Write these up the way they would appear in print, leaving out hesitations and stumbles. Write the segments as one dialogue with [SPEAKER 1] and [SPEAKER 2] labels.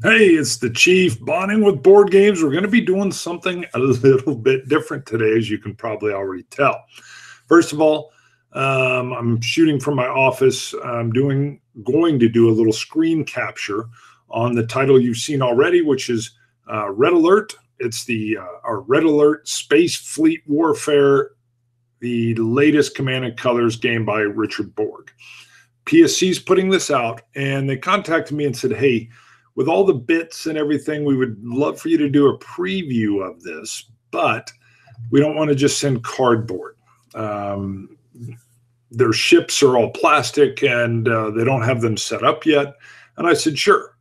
[SPEAKER 1] Hey, it's the Chief bonding with board games. We're going to be doing something a little bit different today, as you can probably already tell. First of all, I'm shooting from my office. I'm going to do a little screen capture on the title you've seen already, which is Red Alert. It's the our Red Alert Space Fleet Warfare, the latest Command and Colors game by Richard Borg. PSC's putting this out, and they contacted me and said, hey, with all the bits and everything, we would love for you to do a preview of this, but we don't want to just send cardboard. Their ships are all plastic, and they don't have them set up yet. And I said, sure,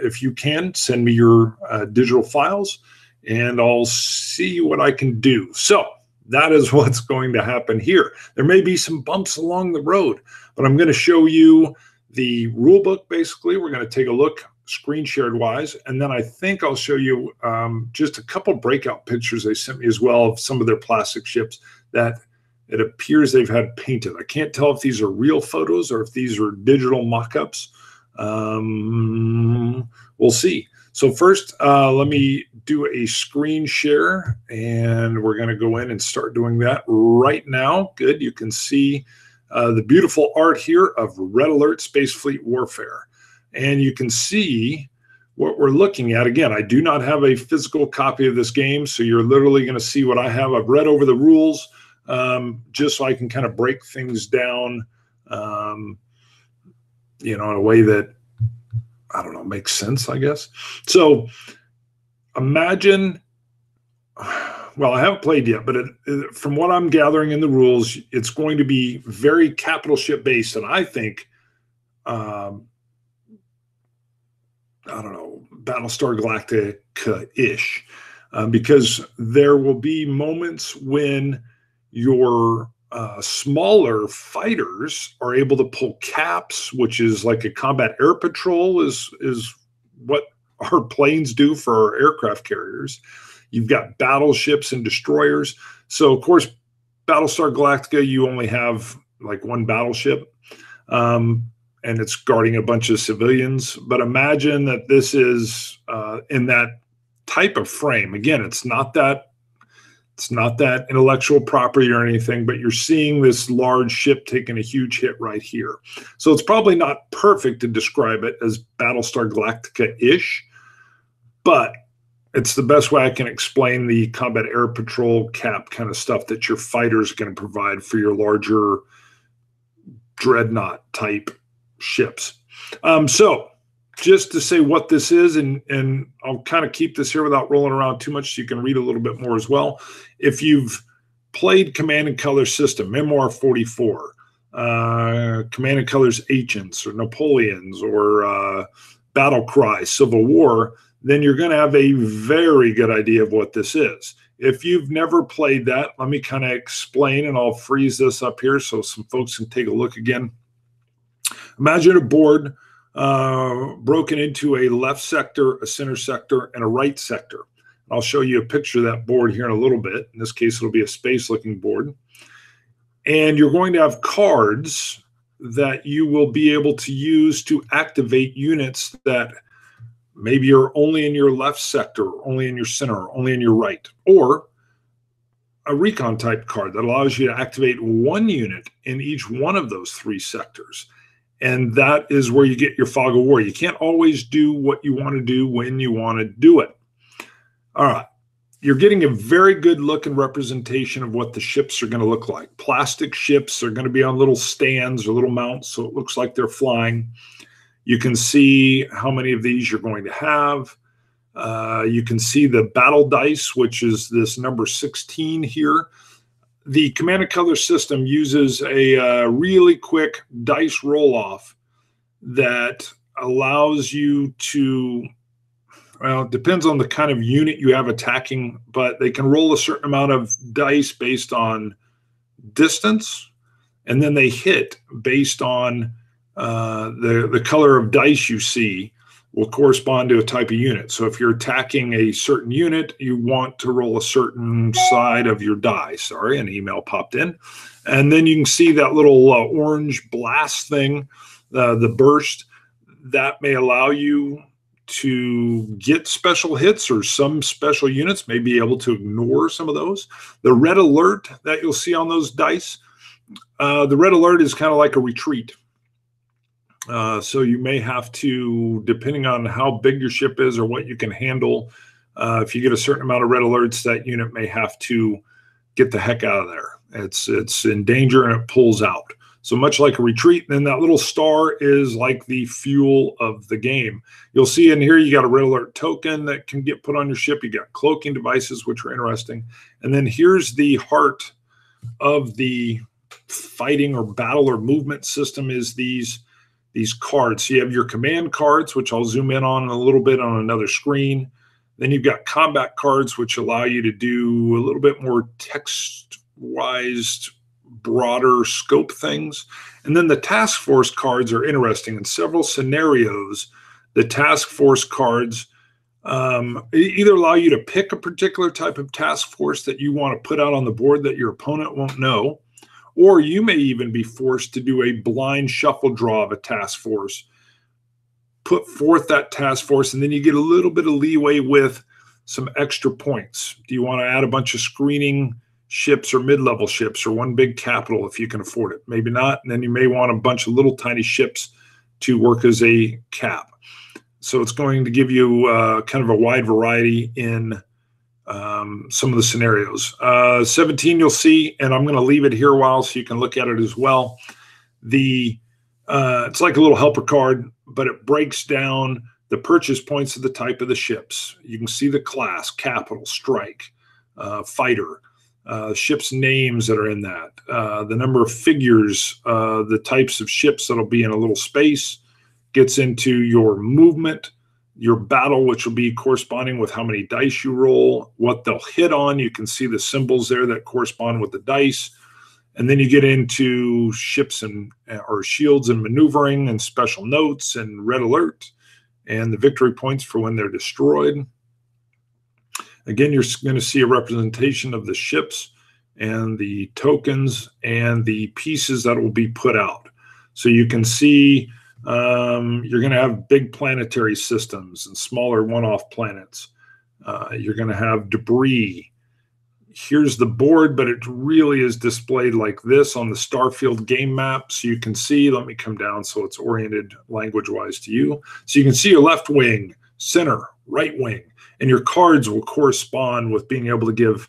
[SPEAKER 1] if you can, send me your digital files, and I'll see what I can do. So that is what's going to happen here. There may be some bumps along the road, but I'm going to show you the rule book. Basically, we're going to take a look screen shared wise, and then I think I'll show you just a couple breakout pictures they sent me as well of some of their plastic ships that it appears they've had painted. I can't tell if these are real photos or if these are digital mock-ups. We'll see. So first, let me do a screen share, and we're going to go in and start doing that right now. Good. You can see the beautiful art here of Red Alert Space Fleet Warfare. And you can see what we're looking at. Again, I do not have a physical copy of this game, so you're literally going to see what I have. I've read over the rules just so I can kind of break things down, in a way that, I don't know, makes sense, I guess. So imagine, well, I haven't played yet, but from what I'm gathering in the rules, it's going to be very capital ship based, and I think I don't know, Battlestar Galactica-ish, because there will be moments when your smaller fighters are able to pull caps, which is like a combat air patrol is what our planes do for our aircraft carriers. You've got battleships and destroyers. So, of course, Battlestar Galactica, you only have like one battleship. And it's guarding a bunch of civilians. But imagine that this is in that type of frame. Again, it's not that intellectual property or anything, but you're seeing this large ship taking a huge hit right here. So it's probably not perfect to describe it as Battlestar Galactica-ish, but it's the best way I can explain the combat air patrol cap kind of stuff that your fighters are going to provide for your larger dreadnought type ships. So just to say what this is, and I'll kind of keep this here without rolling around too much so you can read a little bit more as well. If you've played Command and Color System, Memoir 44, Command and Colors Agents or Napoleons or Battle Cry, Civil War, then you're going to have a very good idea of what this is. If you've never played that, let me kind of explain, and I'll freeze this up here so some folks can take a look again. Imagine a board broken into a left sector, a center sector, and a right sector. I'll show you a picture of that board here in a little bit. In this case, it'll be a space-looking board. And you're going to have cards that you will be able to use to activate units that maybe are only in your left sector, only in your center, or only in your right. Or a recon type card that allows you to activate one unit in each one of those three sectors. And that is where you get your fog of war. You can't always do what you want to do when you want to do it. All right. You're getting a very good look and representation of what the ships are going to look like. Plastic ships are going to be on little stands or little mounts, so it looks like they're flying. You can see how many of these you're going to have. You can see the battle dice, which is this number 16 here. The Command and Color system uses a really quick dice roll-off that allows you to, well, it depends on the kind of unit you have attacking, but they can roll a certain amount of dice based on distance, and then they hit based on the color of dice you see will correspond to a type of unit. So if you're attacking a certain unit, you want to roll a certain side of your die. Sorry, an email popped in. And then you can see that little orange blast thing, the burst, that may allow you to get special hits or some special units, may be able to ignore some of those. The red alert that you'll see on those dice, the red alert is kind of like a retreat. So you may have to, depending on how big your ship is or what you can handle, if you get a certain amount of red alerts, that unit may have to get the heck out of there. It's in danger and it pulls out. So much like a retreat, then that little star is like the fuel of the game. You'll see in here you got a red alert token that can get put on your ship. You got cloaking devices, which are interesting. And then here's the heart of the fighting or battle or movement system, is these cards. So you have your command cards, which I'll zoom in on a little bit on another screen. Then you've got combat cards, which allow you to do a little bit more text-wise, broader scope things. And then the task force cards are interesting. In several scenarios, the task force cards either allow you to pick a particular type of task force that you want to put out on the board that your opponent won't know, or you may even be forced to do a blind shuffle draw of a task force, put forth that task force, and then you get a little bit of leeway with some extra points. Do you want to add a bunch of screening ships or mid-level ships, or one big capital if you can afford it? Maybe not. And then you may want a bunch of little tiny ships to work as a cap. So it's going to give you kind of a wide variety in some of the scenarios. 17 you'll see, and I'm going to leave it here a while so you can look at it as well. It's like a little helper card, but it breaks down the purchase points of the type of the ships. You can see the class, capital, strike, fighter, ships' names that are in that, the number of figures, the types of ships that'll be in a little space, gets into your movement, your battle, which will be corresponding with how many dice you roll, what they'll hit on. You can see the symbols there that correspond with the dice. And then you get into ships and or shields and maneuvering and special notes and red alert and the victory points for when they're destroyed. Again, you're going to see a representation of the ships and the tokens and the pieces that will be put out. So you can see you're going to have big planetary systems and smaller one-off planets. You're going to have debris. Here's the board, but it really is displayed like this on the Starfield game map. So you can see, let me come down so it's oriented language-wise to you. So you can see your left wing, center, right wing, and your cards will correspond with being able to give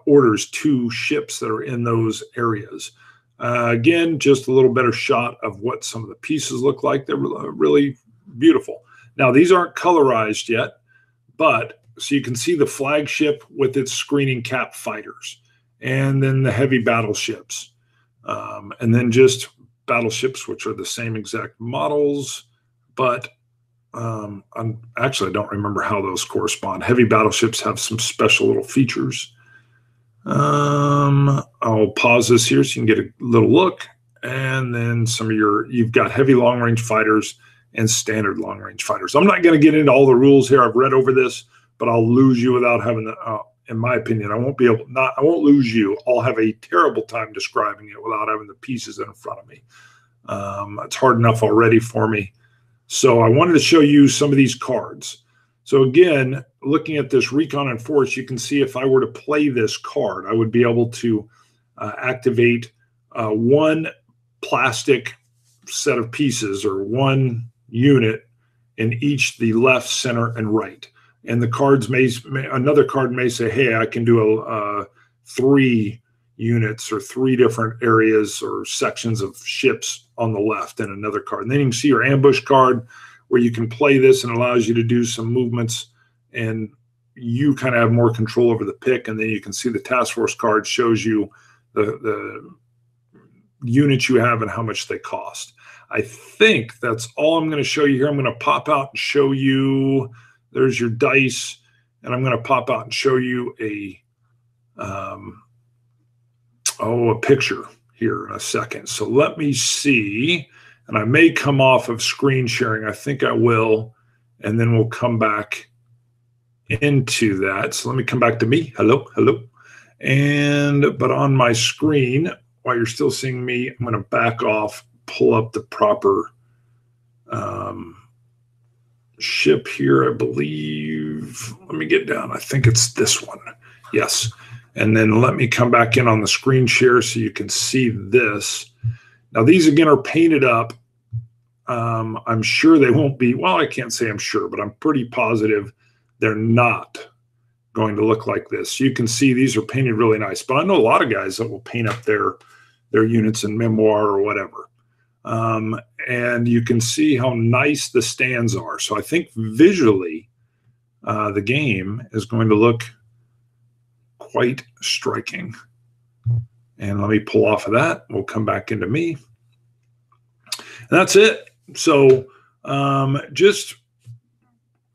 [SPEAKER 1] orders to ships that are in those areas. Again, just a little better shot of what some of the pieces look like. They're really beautiful. Now, these aren't colorized yet, but so you can see the flagship with its screening cap fighters, and then the heavy battleships, and then just battleships, which are the same exact models, but I don't remember how those correspond. Heavy battleships have some special little features. I'll pause this here so you can get a little look. And then some of you've got heavy long-range fighters and standard long-range fighters. I'm not going to get into all the rules here. I've read over this, but I'll lose you without having in my opinion, I won't lose you. I'll have a terrible time describing it without having the pieces in front of me. It's hard enough already for me. So I wanted to show you some of these cards. So again, looking at this Recon and Force, you can see if I were to play this card, I would be able to activate one plastic set of pieces or one unit in each the left, center, and right. And the cards another card may say, hey, I can do 3 units or 3 different areas or sections of ships on the left, and another card. And then you can see your ambush card where you can play this and allows you to do some movements, and you kind of have more control over the pick. And then you can see the task force card shows you the units you have and how much they cost. I think that's all I'm going to show you here. I'm going to pop out and show you, there's your dice, and I'm going to pop out and show you a picture here in a second. So let me see, and I may come off of screen sharing. I think I will, and then we'll come back into that. So let me come back to me. Hello. But on my screen, while you're still seeing me, I'm going to back off, pull up the proper ship here, I believe. Let me get down. I think it's this one. Yes. And then let me come back in on the screen share so you can see this. Now, these again are painted up. I'm sure they won't be, well, I can't say I'm sure, but I'm pretty positive they're not going to look like this. You can see these are painted really nice, but I know a lot of guys that will paint up their units in Memoir or whatever. And you can see how nice the stands are. So I think visually the game is going to look quite striking. And let me pull off of that. We'll come back into me. And that's it. So just,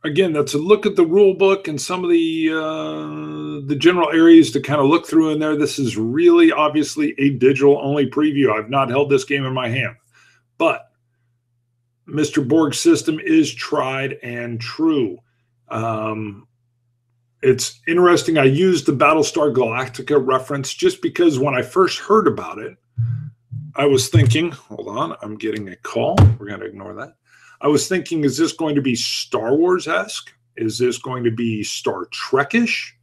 [SPEAKER 1] again, that's a look at the rule book and some of the general areas to kind of look through in there. This is really obviously a digital-only preview. I've not held this game in my hand. But Mr. Borg's system is tried and true. It's interesting. I used the Battlestar Galactica reference just because when I first heard about it, I was thinking, hold on, I'm getting a call. We're going to ignore that. I was thinking, is this going to be Star Wars-esque? Is this going to be Star Trek-ish?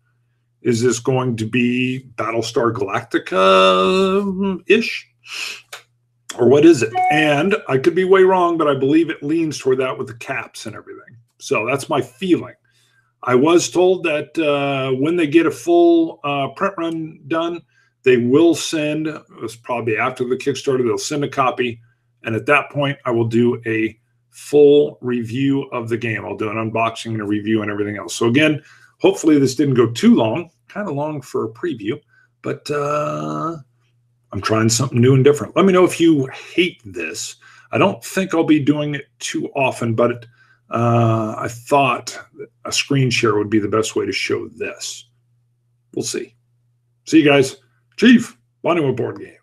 [SPEAKER 1] Is this going to be Battlestar Galactica-ish? Or what is it? And I could be way wrong, but I believe it leans toward that with the caps and everything. So that's my feeling. I was told that when they get a full print run done, they will send, it's probably after the Kickstarter, they'll send a copy. And at that point, I will do a full review of the game. I'll do an unboxing and a review and everything else. So again, hopefully this didn't go too long, kind of long for a preview, but I'm trying something new and different. Let me know if you hate this. I don't think I'll be doing it too often, but I thought a screen share would be the best way to show this. We'll see. See you guys. Chief, bonding with board games.